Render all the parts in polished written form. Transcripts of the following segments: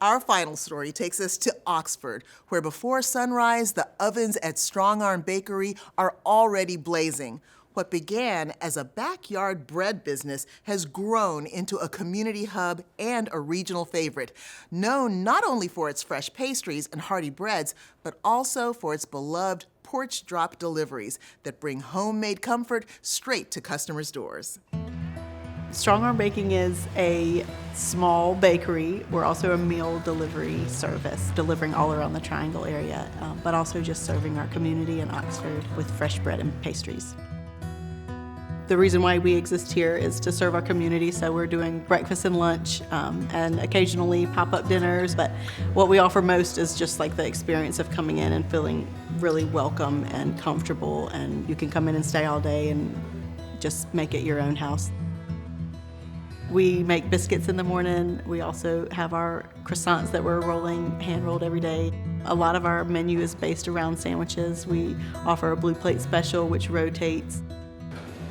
Our final story takes us to Oxford, where before sunrise, the ovens at Strong Arm Bakery are already blazing. What began as a backyard bread business has grown into a community hub and a regional favorite, known not only for its fresh pastries and hearty breads, but also for its beloved porch drop deliveries that bring homemade comfort straight to customers' doors. Strong Arm Baking is a small bakery. We're also a meal delivery service, delivering all around the Triangle area, but also just serving our community in Oxford with fresh bread and pastries. The reason why we exist here is to serve our community, so we're doing breakfast and lunch and occasionally pop-up dinners, but what we offer most is just like the experience of coming in and feeling really welcome and comfortable, and you can come in and stay all day and just make it your own house. We make biscuits in the morning. We also have our croissants that we're rolling, hand-rolled every day. A lot of our menu is based around sandwiches. We offer a blue plate special, which rotates.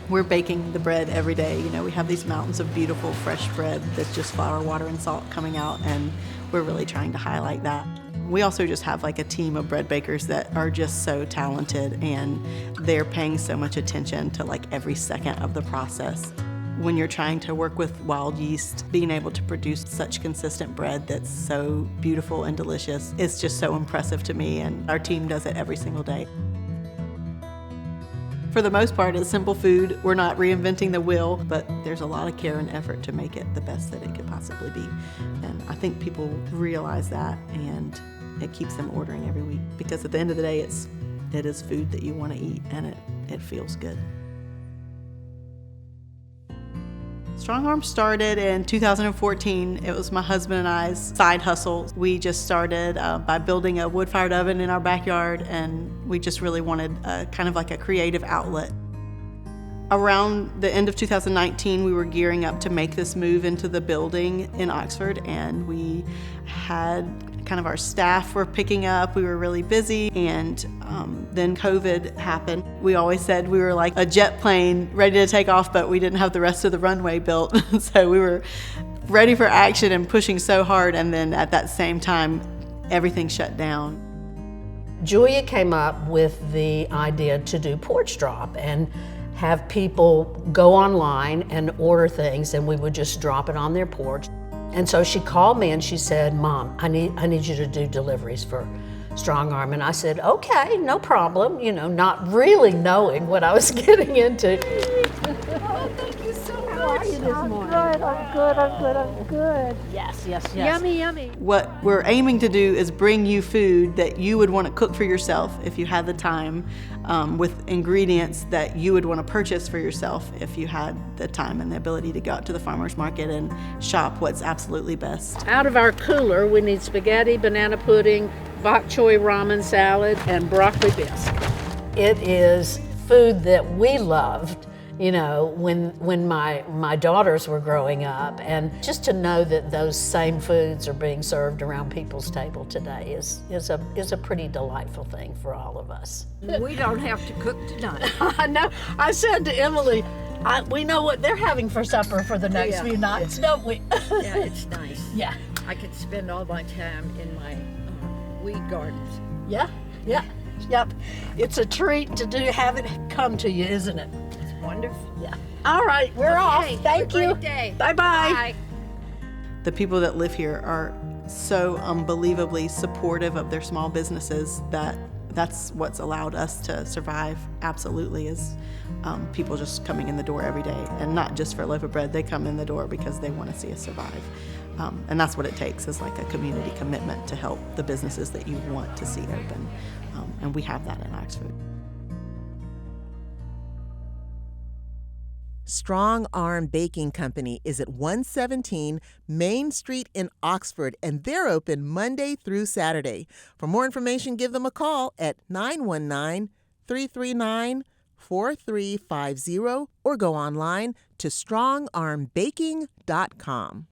We're baking the bread every day. You know, we have these mountains of beautiful fresh bread that's just flour, water, and salt coming out, and we're really trying to highlight that. We also just have like a team of bread bakers that are just so talented, and they're paying so much attention to like every second of the process. When you're trying to work with wild yeast, being able to produce such consistent bread that's so beautiful and delicious is just so impressive to me, and our team does it every single day. For the most part, it's simple food. We're not reinventing the wheel, but there's a lot of care and effort to make it the best that it could possibly be. And I think people realize that, and it keeps them ordering every week, because at the end of the day, it is food that you want to eat, and it feels good. Strong Arm started in 2014. It was my husband and I's side hustle. We just started by building a wood-fired oven in our backyard, and we just really wanted kind of like a creative outlet. Around the end of 2019, we were gearing up to make this move into the building in Oxford, and we had kind of our staff were picking up. We were really busy, and then COVID happened. We always said we were like a jet plane ready to take off, but we didn't have the rest of the runway built. So we were ready for action and pushing so hard, and then at that same time, everything shut down. Julia came up with the idea to do Porch Drop and have people go online and order things, and we would just drop it on their porch. And so she called me and she said, "Mom, I need you to do deliveries for Strong Arm." And I said, "Okay, no problem," you know, not really knowing what I was getting into. Oh, thank you so much. How are you this morning? I'm good. Yes. Yummy. What we're aiming to do is bring you food that you would want to cook for yourself if you had the time, with ingredients that you would want to purchase for yourself if you had the time and the ability to go out to the farmer's market and shop what's absolutely best. Out of our cooler, we need spaghetti, banana pudding, bok choy ramen salad, and broccoli bisque. It is food that we loved, you know, when my daughters were growing up, and just to know that those same foods are being served around people's table today is a pretty delightful thing for all of us. We don't have to cook tonight. I know. I said to Emily, we know what they're having for supper for the next few nights, don't we? Yeah, it's nice. Yeah. I could spend all my time in my weed gardens. Yeah. Yep. It's a treat to have it come to you, isn't it? It's wonderful. Yeah. All right, we're off. Thank you. Have a great day. Bye-bye. Bye. The people that live here are so unbelievably supportive of their small businesses that's what's allowed us to survive, absolutely, is people just coming in the door every day, and not just for a loaf of bread. They come in the door because they want to see us survive. And that's what it takes, is like a community commitment to help the businesses that you want to see open. And we have that in Oxford. Strong Arm Baking Company is at 117 Main Street in Oxford, and they're open Monday through Saturday. For more information, give them a call at 919-339-4350 or go online to strongarmbaking.com.